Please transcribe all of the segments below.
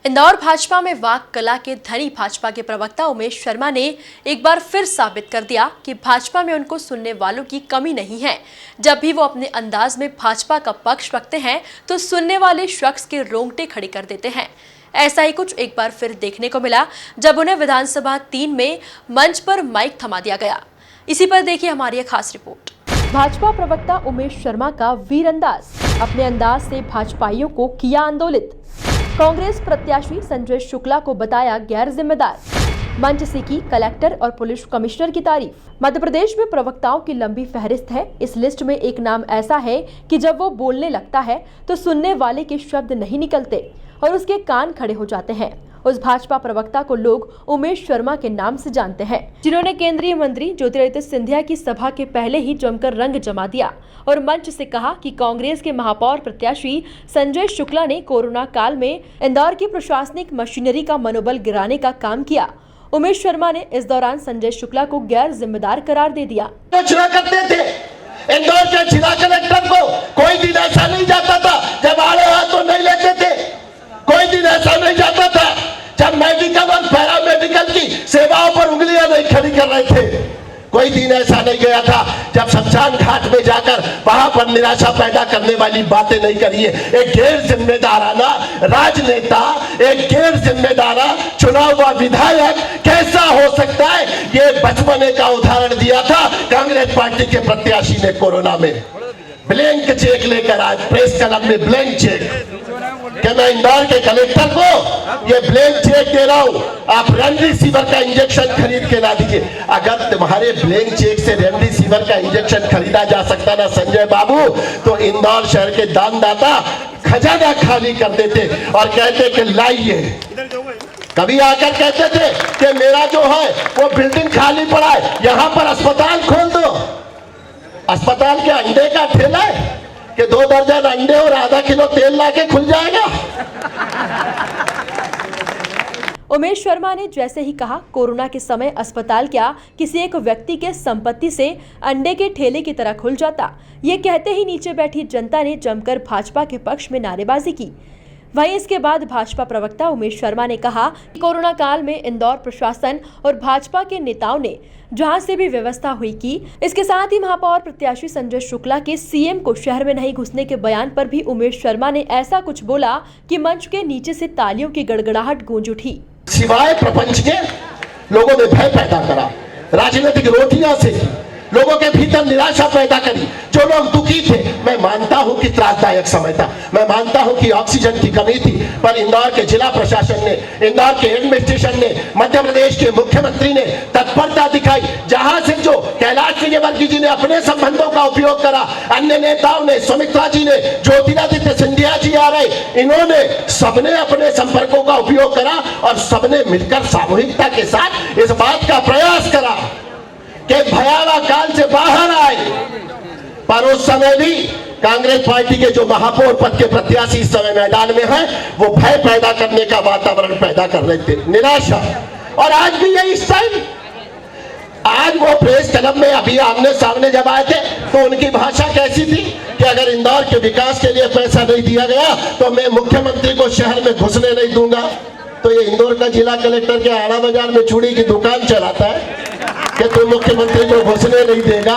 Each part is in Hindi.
इंदौर भाजपा में वाक कला के धनी भाजपा के प्रवक्ता उमेश शर्मा ने एक बार फिर साबित कर दिया कि भाजपा में उनको सुनने वालों की कमी नहीं है। जब भी वो अपने अंदाज में भाजपा का पक्ष रखते हैं तो सुनने वाले शख्स के रोंगटे खड़े कर देते हैं। ऐसा ही कुछ एक बार फिर देखने को मिला जब उन्हें विधानसभा 3 में मंच पर माइक थमा दिया गया। इसी पर देखिए हमारी एक खास रिपोर्ट। भाजपा प्रवक्ता उमेश शर्मा का वीर अंदाज, अपने अंदाज से भाजपाइयों को किया आंदोलित। कांग्रेस प्रत्याशी संजय शुक्ला को बताया गैर जिम्मेदार। मंच से की कलेक्टर और पुलिस कमिश्नर की तारीफ। मध्य प्रदेश में प्रवक्ताओं की लंबी फहरिस्त है। इस लिस्ट में एक नाम ऐसा है कि जब वो बोलने लगता है तो सुनने वाले के शब्द नहीं निकलते और उसके कान खड़े हो जाते हैं। उस भाजपा प्रवक्ता को लोग उमेश शर्मा के नाम से जानते हैं, जिन्होंने केंद्रीय मंत्री ज्योतिरादित्य सिंधिया की सभा के पहले ही जमकर रंग जमा दिया और मंच से कहा कि कांग्रेस के महापौर प्रत्याशी संजय शुक्ला ने कोरोना काल में इंदौर की प्रशासनिक मशीनरी का मनोबल गिराने का काम किया। उमेश शर्मा ने इस दौरान संजय शुक्ला को गैर जिम्मेदार करार दे दिया। करते थे इंदौर के जिला कलेक्टर को कोई दिन ऐसा नहीं जाता था जब आड़े हाथ तो नहीं लेते थे। कोई दिन ऐसा नहीं जाता था जब मेडिकल और पैरा मेडिकल की सेवाओं पर उंगलियां नहीं खड़ी कर रहे थे। कोई दिन ऐसा नहीं गया था जब शमशान घाट में जाकर वहां पर निराशा पैदा करने वाली बातें नहीं करी है। एक गैर जिम्मेदाराना राजनेता, एक गैर जिम्मेदारा चुना हुआ विधायक कैसा हो सकता है, ये बचपने का उदाहरण दिया था कांग्रेस पार्टी के प्रत्याशी ने। कोरोना में ब्लैंक चेक लेकर आज प्रेस क्लब में ब्लैंक चेक कि मैं इंदौर के कलेक्टर को ये ब्लैंक चेक दे रहा हूं, आप रेमडेसिविर का इंजेक्शन खरीद के ला दीजिए। अगर तुम्हारे ब्लैंक चेक से रेमडेसिविर का इंजेक्शन खरीदा जा सकता ना संजय बाबू, तो इंदौर शहर के दानदाता खजाना खाली कर देते और कहते कि लाइए। कभी आकर कहते थे कि मेरा जो है वो बिल्डिंग खाली पड़ा है, यहां पर अस्पताल खोल दो। अस्पताल के अंडे का ठेला है कि 2 दर्जन अंडे और आधा किलो तेल लाके खुल जाएगा। उमेश शर्मा ने जैसे ही कहा कोरोना के समय अस्पताल क्या किसी एक व्यक्ति के संपत्ति से अंडे के ठेले की तरह खुल जाता, ये कहते ही नीचे बैठी जनता ने जमकर भाजपा के पक्ष में नारेबाजी की। वहीं इसके बाद भाजपा प्रवक्ता उमेश शर्मा ने कहा कि कोरोना काल में इंदौर प्रशासन और भाजपा के नेताओं ने जहां से भी व्यवस्था हुई की। इसके साथ ही महापौर प्रत्याशी संजय शुक्ला के सीएम को शहर में नहीं घुसने के बयान पर भी उमेश शर्मा ने ऐसा कुछ बोला कि मंच के नीचे से तालियों की गड़गड़ाहट गूंज उठी। सिवाय प्रपंच के लोगों में भय पैदा करा, राजनीतिक रोटियां से लोगों के भीतर निराशा पैदा करी। जो लोग दुखी थे, मैं मानता हूं कि त्रासदायक समय था, मैं मानता हूं कि ऑक्सीजन की कमी थी, पर इंदौर के जिला प्रशासन ने, इंदौर के एडमिनिस्ट्रेशन ने, मध्य प्रदेश के मुख्यमंत्री ने तत्परता दिखाई। जहां से जो कैलाश विजयवर्गीय जी ने अपने संबंधों का उपयोग करा, अन्य नेताओं ने, सुमित्रा जी ने, ज्योतिरादित्य सिंधिया जी आ रहे, इन्होंने सबने अपने संपर्कों का उपयोग करा और सबने मिलकर सामूहिकता के साथ इस बात का प्रयास करा कि भयावह काल से बाहर आए। पर उस समय भी कांग्रेस पार्टी के जो महापौर पद के प्रत्याशी इस समय मैदान में हैं, वो भय पैदा करने का वातावरण पैदा कर रहे थे, निराशा। और आज भी यही स्टाइल। आज वो प्रेस क्लब में अभी आमने सामने जब आए थे तो उनकी भाषा कैसी थी कि अगर इंदौर के विकास के लिए पैसा नहीं दिया गया तो मैं मुख्यमंत्री को शहर में घुसने नहीं दूंगा। तो ये इंदौर का जिला कलेक्टर के आड़ा बाजार में चूड़ी की दुकान चलाता है कि तुम मुख्यमंत्री को घुसने नहीं देगा।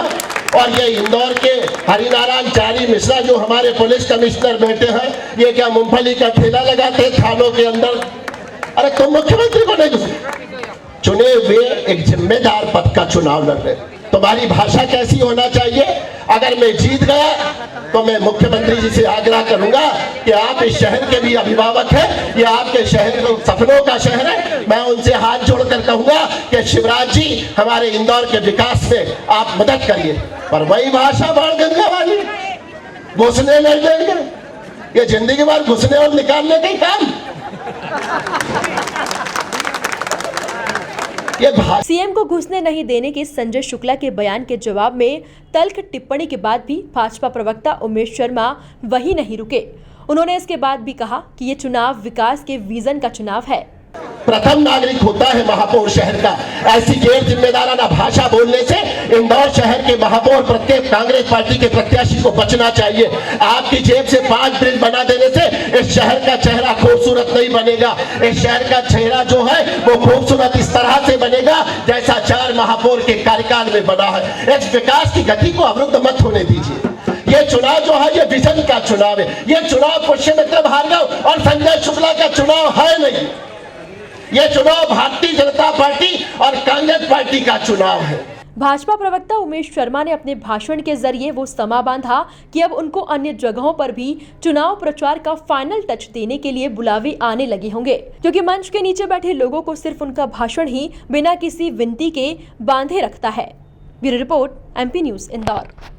और ये इंदौर के हरिनारायण चारी मिश्रा जो हमारे पुलिस कमिश्नर बैठे हैं, ये क्या मूंगफली का ठेला लगाते थानों के अंदर? अरे तुम मुख्यमंत्री को नहीं घुसने। चुने हुए एक जिम्मेदार पद का चुनाव लड़ रहे, तुम्हारी भाषा कैसी होना चाहिए? अगर मैं जीत गया तो मैं मुख्यमंत्री जी से आग्रह करूंगा कि आप इस शहर के भी अभिभावक हैं, ये आपके शहर को सपनों का शहर है। मैं उनसे हाथ जोड़कर कहूंगा कि शिवराज जी हमारे इंदौर के विकास में आप मदद करिए। पर वही भाषा बाणगंगा वाली, घुसने नहीं देंगे, ये जिंदगी भर घुसने और निकालने का ही काम। सीएम को घुसने नहीं देने के संजय शुक्ला के बयान के जवाब में तल्ख टिप्पणी के बाद भी भाजपा प्रवक्ता उमेश शर्मा वहीं नहीं रुके। उन्होंने इसके बाद भी कहा कि ये चुनाव विकास के विजन का चुनाव है। प्रथम नागरिक होता है महापौर शहर का। ऐसी गैर जिम्मेदाराना भाषा बोलने से इंदौर शहर के महापौर प्रत्येक कांग्रेस पार्टी के प्रत्याशी को बचना चाहिए। आपकी जेब से 5 ब्रिज बना देने से इस शहर का चेहरा खूबसूरत नहीं बनेगा। इस शहर का चेहरा जो है वो खूबसूरत इस तरह से बनेगा जैसा 4 महापौर के कार्यकाल में बना है। इस विकास की गति को अवरुद्ध मत होने दीजिए। ये चुनाव जो है ये विजन का चुनाव है। ये चुनाव पुष्यमित्र भार्गव और संजय शुक्ला का चुनाव है नहीं। ये चुनाव भारतीय जनता पार्टी और कांग्रेस पार्टी का चुनाव है। भाजपा प्रवक्ता उमेश शर्मा ने अपने भाषण के जरिए वो समा बांधा कि अब उनको अन्य जगहों पर भी चुनाव प्रचार का फाइनल टच देने के लिए बुलावे आने लगे होंगे, क्योंकि मंच के नीचे बैठे लोगों को सिर्फ उनका भाषण ही बिना किसी विनती के बांधे रखता है। Bureau report, MP news, Indore.